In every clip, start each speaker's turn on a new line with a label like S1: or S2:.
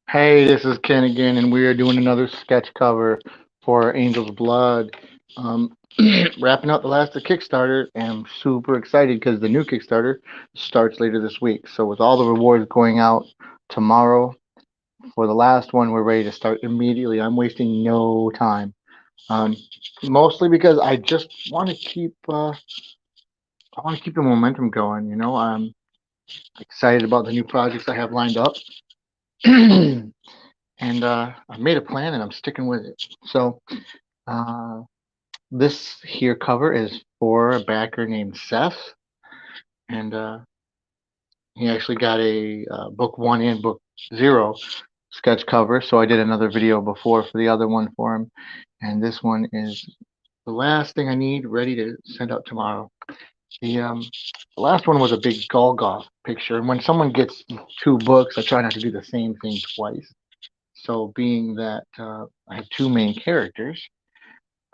S1: Hey, this is Ken again, and we are doing another sketch cover for Angel's Blood. Um, Wrapping up the last of Kickstarter, and I'm super excited because the new Kickstarter starts later this week. So, with all the rewards going out tomorrow for the last one, we're ready to start immediately. I'm wasting no time. Um, Mostly because I just want to I want to keep the momentum going. I'm excited about the new projects I have lined up. And I made a plan and I'm sticking with it. So uh, this here cover is for a backer named Seth, and he actually got a book one and book zero sketch cover. So I did another video before for the other one for him, and this one is the last thing I need ready to send out tomorrow. The last one was a big Golgoth picture, and when someone gets two books, I try not to do the same thing twice. So being that I have two main characters,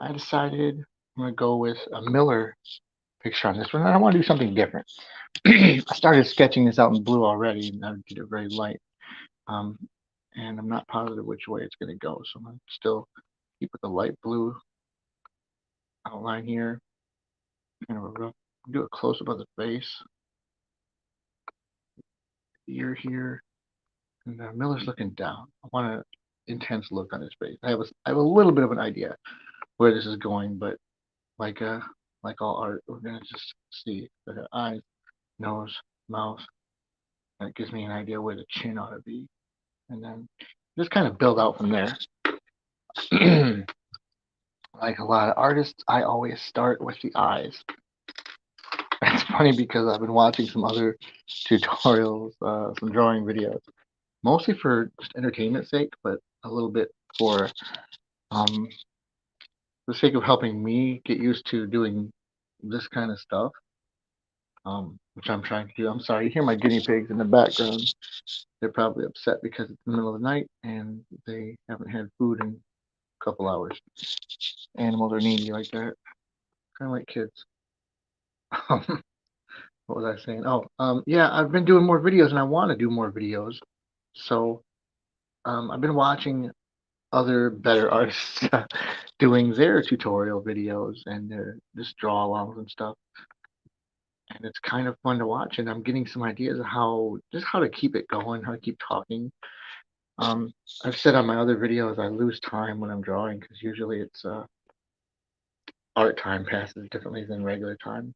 S1: I decided I'm gonna go with a Miller picture on this one. I want to do something different. I started sketching this out in blue already, and I did it very light. Um, and I'm not positive which way it's gonna go, so I'm gonna still keep with the light blue outline here. And we'll do a close up of the face, ear here, and Miller's looking down. I want an intense look on his face. I have a little bit of an idea where this is going, but like uh like all art, we're gonna just see the eyes, nose, mouth. That gives me an idea where the chin ought to be, and then just kind of build out from there. Like a lot of artists, I always start with the eyes. It's funny because I've been watching some other tutorials, some drawing videos, mostly for just entertainment sake, but a little bit for um, the sake of helping me get used to doing this kind of stuff, which I'm trying to do. I'm sorry, you hear my guinea pigs in the background. They're probably upset because it's the middle of the night and they haven't had food in a couple hours. Animals are needy like that, kind of like kids. What was I saying? Oh, yeah, I've been doing more videos and I want to do more videos. So I've been watching other better artists doing their tutorial videos and their just draw alongs and stuff. And it's kind of fun to watch, and I'm getting some ideas of how to keep it going, how to keep talking. Um, I've said on my other videos I lose time when I'm drawing because usually it's art time passes differently than regular time.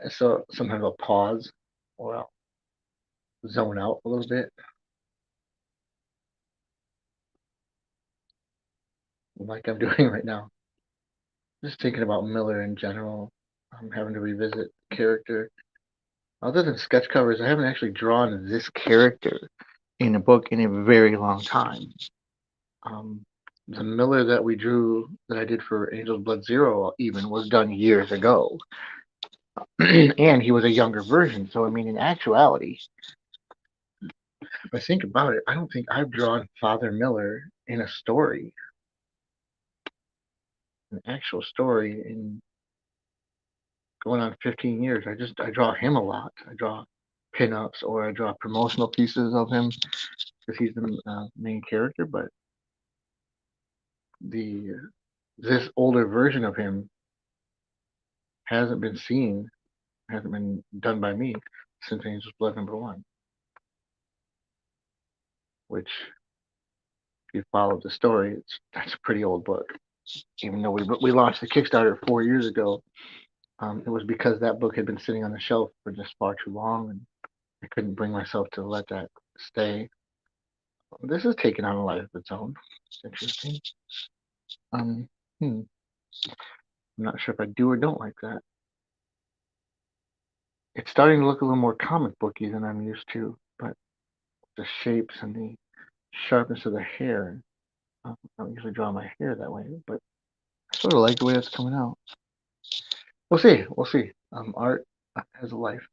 S1: So sometimes I'll pause or I'll zone out a little bit, like I'm doing right now. Just thinking about Miller in general. I'm having to revisit the character. Other than sketch covers, I haven't actually drawn this character in a book in a very long time. Um, the Miller that we drew, that I did for Angel's Blood Zero, even was done years ago. And he was a younger version. So, I mean, in actuality, if I think about it, I don't think I've drawn Father Miller in a story, an actual story, in going on 15 years. I draw him a lot. I draw pinups or I draw promotional pieces of him because he's the main character. But the this older version of him hasn't been seen, hasn't been done by me since Angel's Blood number one. Which, if you follow the story, that's a pretty old book. Even though we launched the Kickstarter 4 years ago, it was because that book had been sitting on the shelf for just far too long, and I couldn't bring myself to let that stay. This is taking on a life of its own. It's interesting. Um, I'm not sure if I do or don't like that. It's starting to look a little more comic booky than I'm used to, but the shapes and the sharpness of the hair. I don't usually draw my hair that way, but I sort of like the way it's coming out. We'll see. We'll see. Art has a life.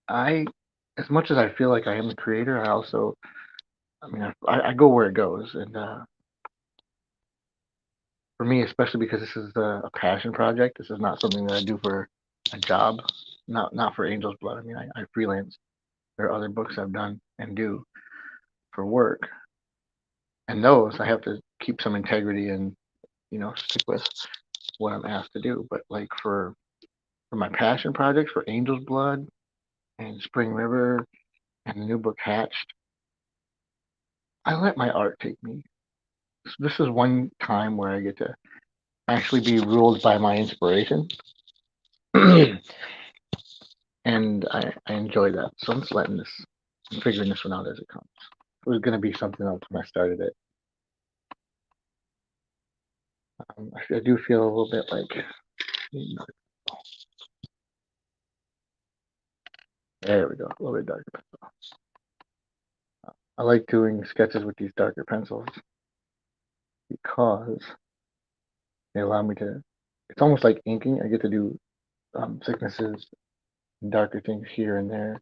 S1: I, as much as I feel like I am the creator, I also, I mean, I go where it goes, and for me, especially because this is a passion project. This is not something that I do for a job. Not for Angel's Blood. I mean, I freelance. There are other books I've done and do for work, and those I have to keep some integrity and stick with what I'm asked to do. But like for my passion projects for Angel's Blood and Spring River and the new book Hatched, I let my art take me. So this is one time where I get to actually be ruled by my inspiration. And I enjoy that. So I'm just letting this, I'm figuring this one out as it comes. It was going to be something else when I started it. I do feel a little bit like, there we go, a little bit darker pencil. I like doing sketches with these darker pencils because they allow me to, it's almost like inking. I get to do thicknesses and darker things here and there.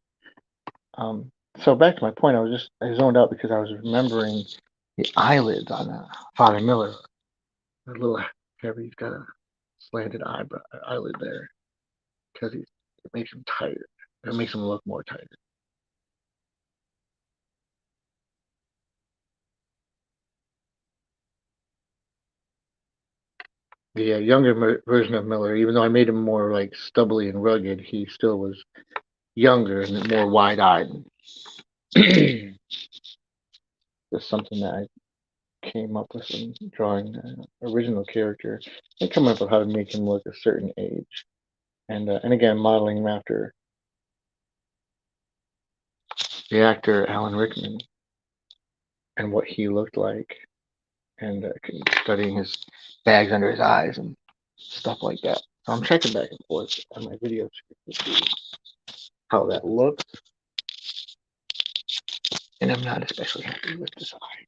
S1: So back to my point, I zoned out because I was remembering the eyelids on Father Miller. A little heavy. He's got a slanted eyelid there because it makes him tired. It makes him look more tired. The younger version of Miller, even though I made him more like stubbly and rugged, he still was younger and more wide-eyed. Just something that I came up with in drawing the original character and coming up with how to make him look a certain age, and again modeling him after the actor Alan Rickman and what he looked like, and studying his bags under his eyes and stuff like that. So I'm checking back and forth on my videos to see how that looks, and I'm not especially happy with this eye.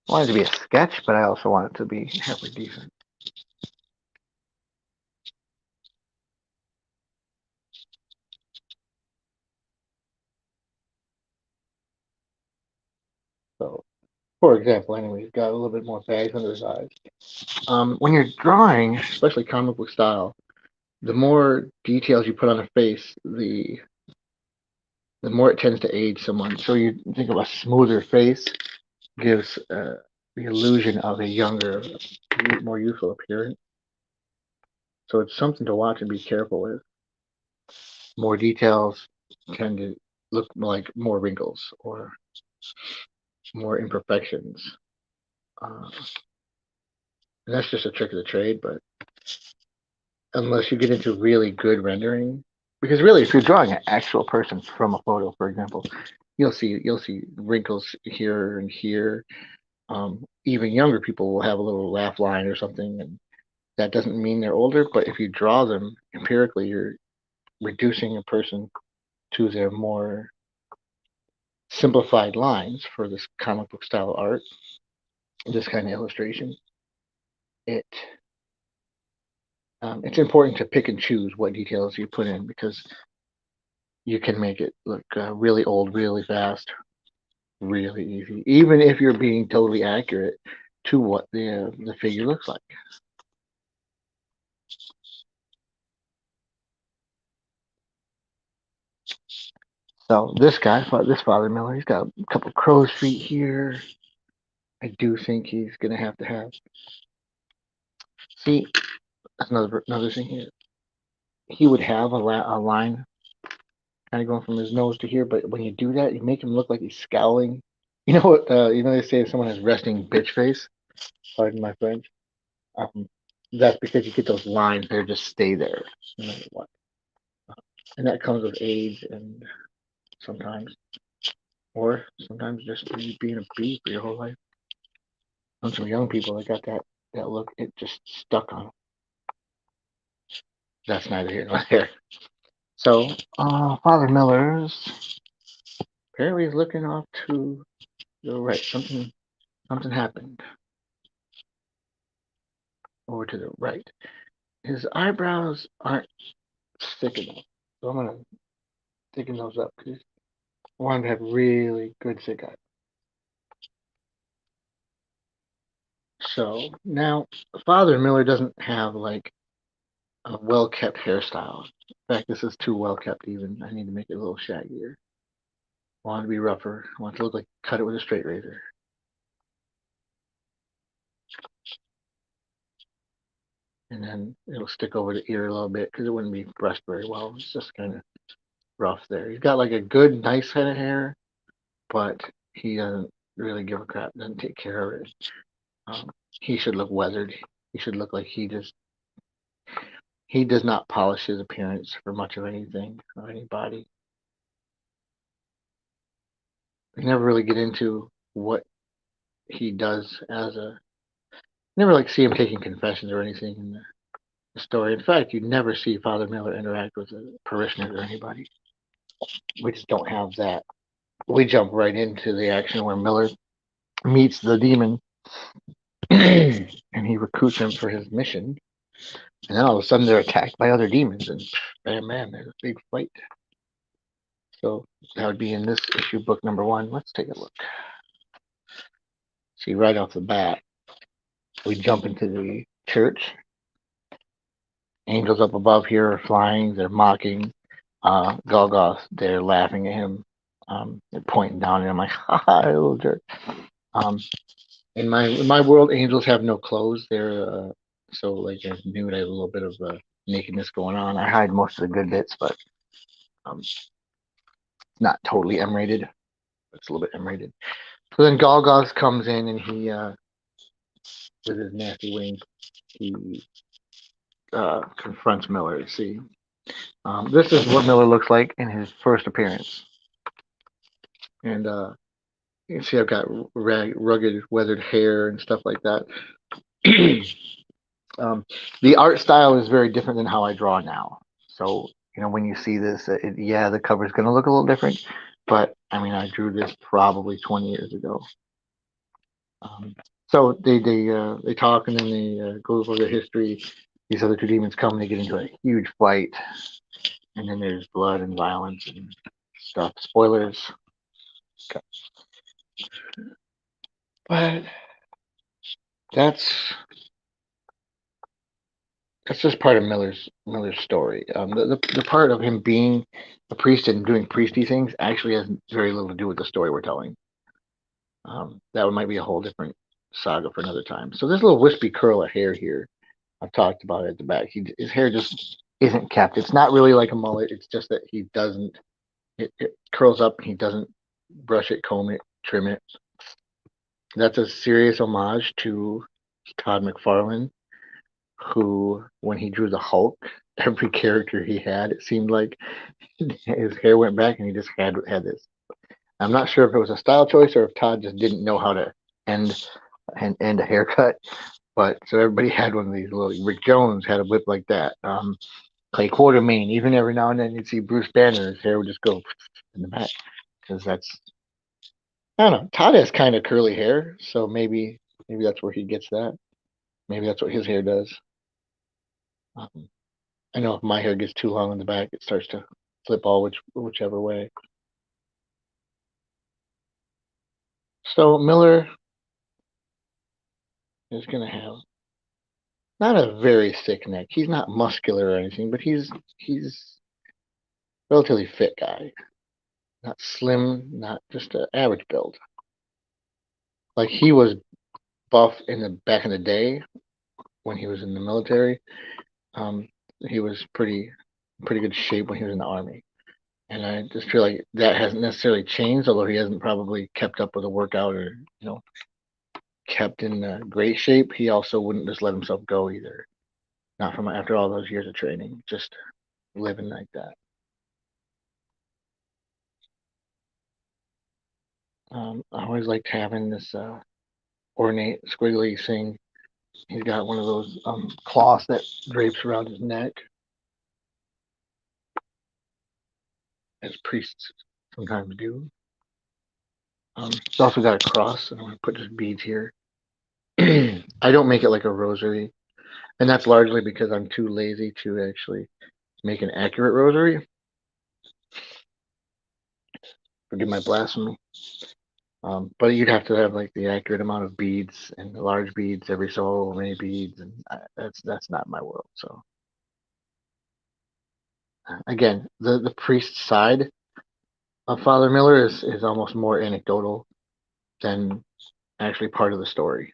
S1: I want it to be a sketch, but I also want it to be halfway decent. So, for example, anyway, he's got a little bit more bags under his eyes. When you're drawing, especially comic book style, the more details you put on a face, the more it tends to age someone. So you think of a smoother face gives the illusion of a younger, more youthful appearance. So it's something to watch and be careful with. More details tend to look like more wrinkles or more imperfections. Uh, and that's just a trick of the trade, but unless you get into really good rendering, because really, if you're drawing an actual person from a photo, for example, you'll see wrinkles here and here. Even younger people will have a little laugh line or something, and that doesn't mean they're older. But if you draw them empirically, you're reducing a person to their more simplified lines for this comic book style art, this kind of illustration. It it's important to pick and choose what details you put in because you can make it look really old, really fast, really easy, even if you're being totally accurate to what the figure looks like. So this guy, this Father Miller, he's got a couple crow's feet here. I do think he's gonna have to have. See, that's another thing here. He would have a line kind of going from his nose to here, but when you do that, you make him look like he's scowling. You know what? They say someone has resting bitch face. Pardon my French. Um, that's because you get those lines there just stay there no matter what, and that comes with age and sometimes, or sometimes just being a bee for your whole life. And some young people that got that look, it just stuck on them. That's neither here nor there. So, Father Miller's apparently is looking off to the right. Something happened over to the right. His eyebrows aren't thick enough, so I'm gonna thicken those up because I want him to have really good thick eyes. So now Father Miller doesn't have like a well-kept hairstyle. In fact, this is too well-kept even. I need to make it a little shaggier. I want it to be rougher. I want it to look like cut it with a straight razor. And then it'll stick over the ear a little bit because it wouldn't be brushed very well. It's just kind of rough there. He's got like a good, nice head of hair, but he doesn't really give a crap. Doesn't take care of it. Um, he should look weathered. He should look like he does not polish his appearance for much of anything or anybody. I never really get into what he does as a. Never like see him taking confessions or anything in the story. In fact, you never see Father Miller interact with a parishioner or anybody. We just don't have that. We jump right into the action where Miller meets the demon and he recruits him for his mission. And then all of a sudden they're attacked by other demons and bam, man, there's a big fight. So that would be in this issue, book number 1. Let's take a look. See, right off the bat, we jump into the church. Angels up above here are flying. They're mocking Golgoth. They're laughing at him. They're pointing down at him like, ha ha, little jerk. Um, in my world, angels have no clothes. They're so like they're nude. I have a little bit of nakedness going on. I hide most of the good bits, but it's not totally M-rated. It's a little bit M-rated. So then Golgoth comes in and he, with his nasty wings, he confronts Miller. See, this is what Miller looks like in his first appearance, and you can see I've got rugged, weathered hair and stuff like that. The art style is very different than how I draw now. So, when you see this, yeah, the cover is going to look a little different. But, I mean, I drew this probably 20 years ago. So they talk and then they go over their history. These other two demons come and they get into a huge fight. And then there's blood and violence and stuff. Spoilers. Okay. But that's just part of Miller's story. The part of him being a priest and doing priesty things actually has very little to do with the story we're telling. That might be a whole different saga for another time. So this little wispy curl of hair here, I've talked about it at the back. His hair just isn't kept. It's not really like a mullet. It's just that he doesn't. It curls up. He doesn't brush it, comb it, trim it. That's a serious homage to Todd McFarlane, who, when he drew the Hulk, every character he had, it seemed like his hair went back and he just had this. I'm not sure if it was a style choice or if Todd just didn't know how to end a haircut. But so everybody had one of these little. Rick Jones had a whip like that. Clay Quartermain, even every now and then you'd see Bruce Banner, his hair would just go in the back because that's. I don't know. Todd has kind of curly hair, so maybe that's where he gets that. Maybe that's what his hair does. Um, I know if my hair gets too long in the back, it starts to flip all whichever way. So Miller is going to have not a very thick neck. He's not muscular or anything, but he's a relatively fit guy. Not slim, not just an average build. Like he was buff in the back in the day when he was in the military. Um, he was pretty good shape when he was in the army. And I just feel like that hasn't necessarily changed, although he hasn't probably kept up with a workout or kept in great shape. He also wouldn't just let himself go either. Not from after all those years of training, just living like that. I always liked having this ornate, squiggly thing. He's got one of those cloths that drapes around his neck, as priests sometimes do. He's also got a cross, and I'm going to put just beads here. I don't make it like a rosary, and that's largely because I'm too lazy to actually make an accurate rosary. Forgive my blasphemy. But you'd have to have like the accurate amount of beads and the large beads every so many beads, and that's not my world. So Again, the priest side of Father Miller is almost more anecdotal than actually part of the story.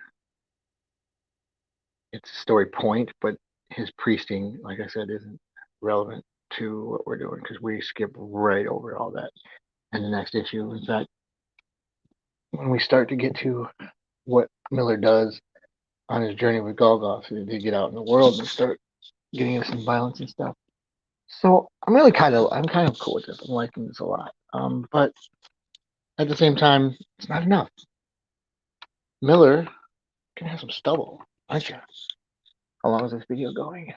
S1: It's a story point, but his priesting, like I said, isn't relevant to what we're doing because we skip right over all that in the next issue. In fact, when we start to get to what Miller does on his journey with Golgoth, they get out in the world and start getting into some violence and stuff. So I'm kind of cool with this. I'm liking this a lot. But at the same time, it's not enough. Miller can have some stubble, aren't you? How long is this video going?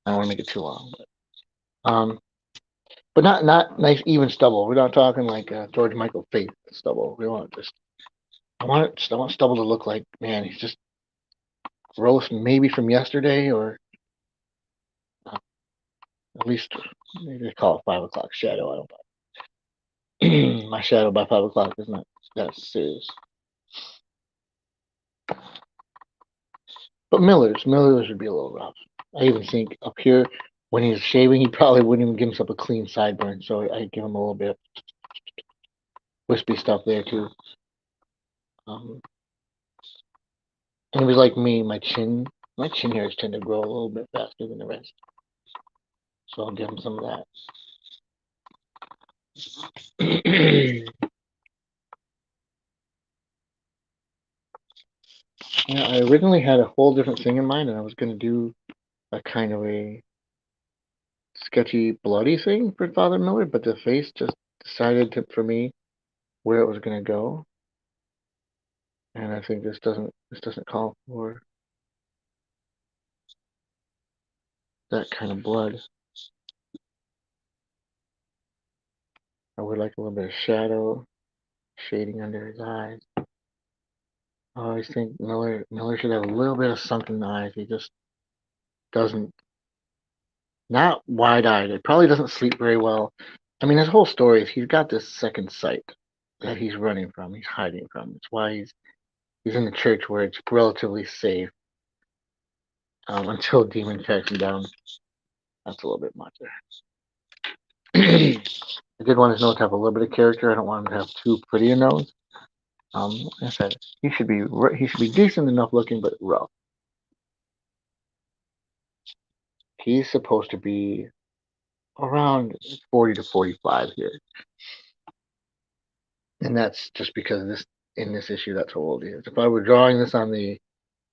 S1: I don't want to make it too long, but not nice even stubble. We're not talking like George Michael Faith stubble. We want just I want stubble to look like, man, he's just gross, maybe from yesterday, or uh, at least maybe they call it 5 o'clock shadow. I don't. My shadow by 5 o'clock is not that serious. But Miller's would be a little rough. I even think up here when he's shaving, he probably wouldn't even give himself a clean sideburn. So I give him a little bit of wispy stuff there too. Um, and it was like me, my chin hairs tend to grow a little bit faster than the rest. So I'll give him some of that. Yeah, I originally had a whole different thing in mind, and I was going to do a kind of a sketchy, bloody thing for Father Miller, but the face just decided to, for me, where it was going to go, and I think this doesn't call for that kind of blood. I would like a little bit of shadow, shading under his eyes. I always think Miller should have a little bit of sunken eyes. He just doesn't. Not wide-eyed. It probably doesn't sleep very well. I mean, his whole story is he's got this second sight that he's running from. He's hiding from. It's why he's in the church where it's relatively safe until Demon tracks him down. That's a little bit much there. I did want his nose to have a little bit of character. I don't want him to have too pretty a nose. Like I said, he should be decent enough looking, but rough. He's supposed to be around 40 to 45 here, and that's just because in this issue that's how old he is. If I were drawing this on the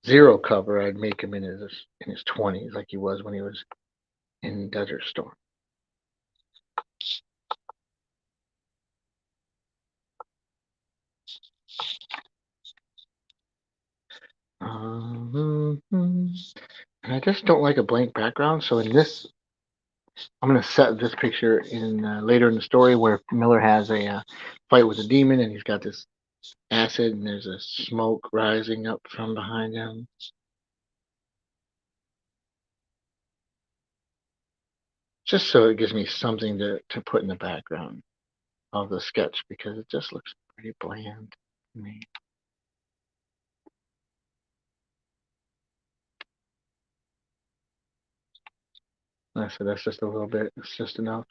S1: zero cover, I'd make him in his 20s, like he was when he was in Desert Storm. And I just don't like a blank background, so in this, I'm going to set this picture in later in the story where Miller has a fight with a demon, and he's got this acid, and there's a smoke rising up from behind him. Just so it gives me something to put in the background of the sketch because it just looks pretty bland to me. Like I said, that's just a little bit. It's just enough.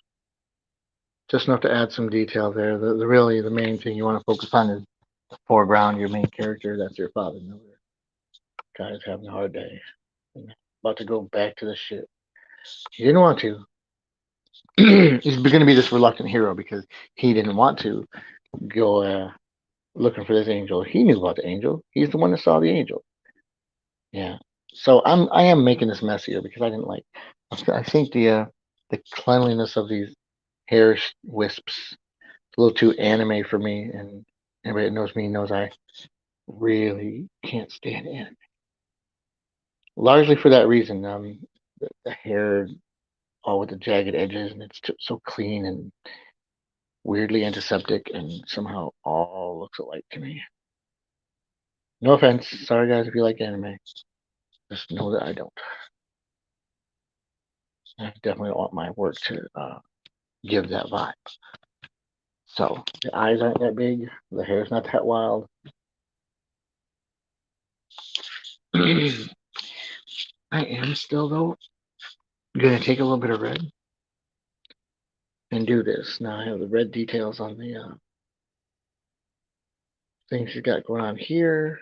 S1: Just enough to add some detail there. The main thing you want to focus on is the foreground, your main character. That's your father, Miller. Guy's having a hard day. About to go back to the ship. He didn't want to. He's going to be this reluctant hero because he didn't want to go looking for this angel. He knew about the angel. He's the one that saw the angel. Yeah. So I am making this messier because I didn't like. I think the cleanliness of these hair wisps is a little too anime for me, and everybody that knows me knows I really can't stand anime. Largely for that reason. The hair all with the jagged edges, and it's so clean and weirdly antiseptic, and somehow all looks alike to me. No offense, sorry guys if you like anime. Just know that I don't. I definitely want my work to give that vibe. So the eyes aren't that big, the hair's not that wild. I am still though I'm gonna take a little bit of red and do this. Now I have the red details on the things you got going on here.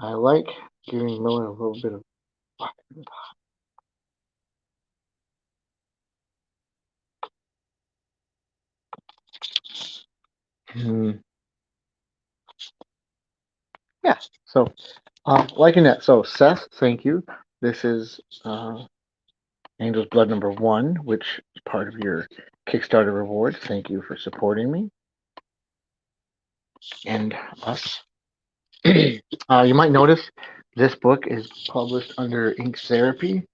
S1: I like giving Miller a little bit of. Hmm. Yeah. So, liking that. So, Seth, thank you. This is Angel's Blood #1, which is part of your Kickstarter reward. Thank you for supporting me and us. You might notice this book is published under Ink Therapy,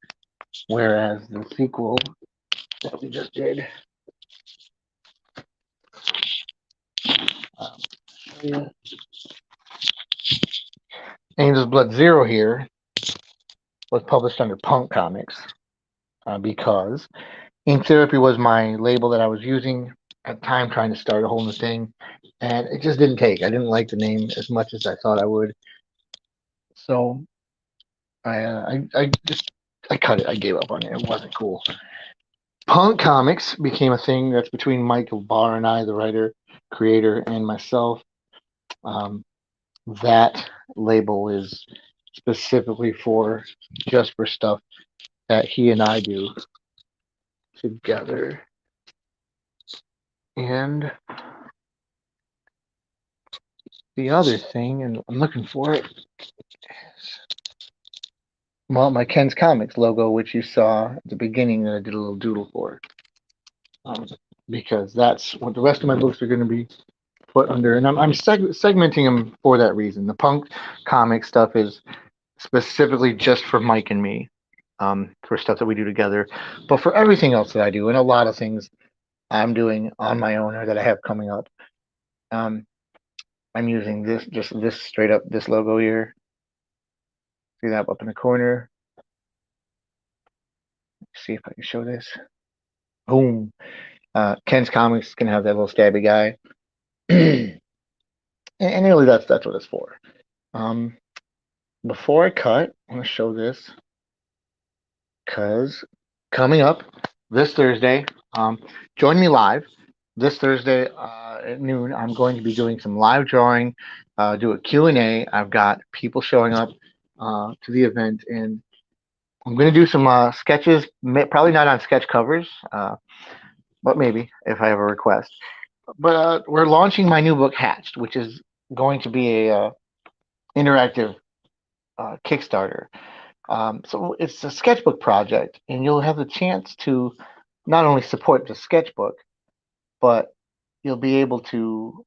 S1: whereas the sequel that we just did, um, yeah, Angel's Blood Zero here, was published under Punk Comics because Ink Therapy was my label that I was using at the time trying to start a whole new thing, and it just didn't take. I didn't like the name as much as I thought I would, so I just I cut it. I gave up on it. It wasn't cool. Punk Comics became a thing that's between Michael Barr and I, the writer, creator, and myself. Um, that label is specifically for just for stuff that he and I do together. And the other thing, and I'm looking for it, is, well, my Ken's Comics logo, which you saw at the beginning that I did a little doodle for. Um, because that's what the rest of my books are going to be put under. And I'm segmenting them for that reason. The punk comic stuff is specifically just for Mike and me, for stuff that we do together. But for everything else that I do, and a lot of things I'm doing on my own or that I have coming up, um, I'm using this straight up, this logo here. See that up in the corner? Let's see if I can show this. Boom. Ken's Comics can have that little stabby guy. and really that's what it's for. Um, before I cut, I'm gonna show this because coming up this Thursday, join me live this Thursday at noon. I'm going to be doing some live drawing, do a Q&A. I've got people showing up to the event, and I'm going to do some sketches, probably not on sketch covers, but maybe if I have a request. But we're launching my new book, Hatched, which is going to be a interactive Kickstarter. So it's a sketchbook project, and you'll have the chance to not only support the sketchbook, but you'll be able to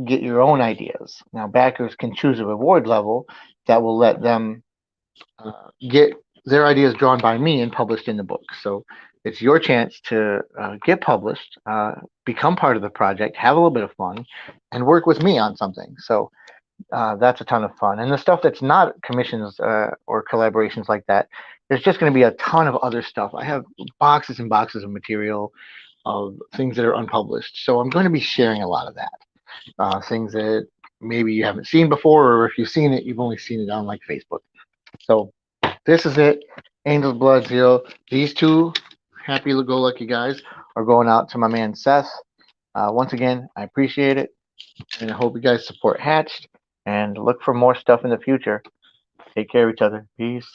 S1: get your own ideas. Now, backers can choose a reward level that will let them get their ideas drawn by me and published in the book. So it's your chance to get published, become part of the project, have a little bit of fun, and work with me on something. So that's a ton of fun. And the stuff that's not commissions or collaborations like that, there's just going to be a ton of other stuff. I have boxes and boxes of material of things that are unpublished. So I'm going to be sharing a lot of that. Things that maybe you haven't seen before, or if you've seen it, you've only seen it on like Facebook. So this is it. Angel's Blood Zero. These two happy-go-lucky guys are going out to my man Seth. Once again, I appreciate it, and I hope you guys support Hatched and look for more stuff in the future. Take care of each other. Peace.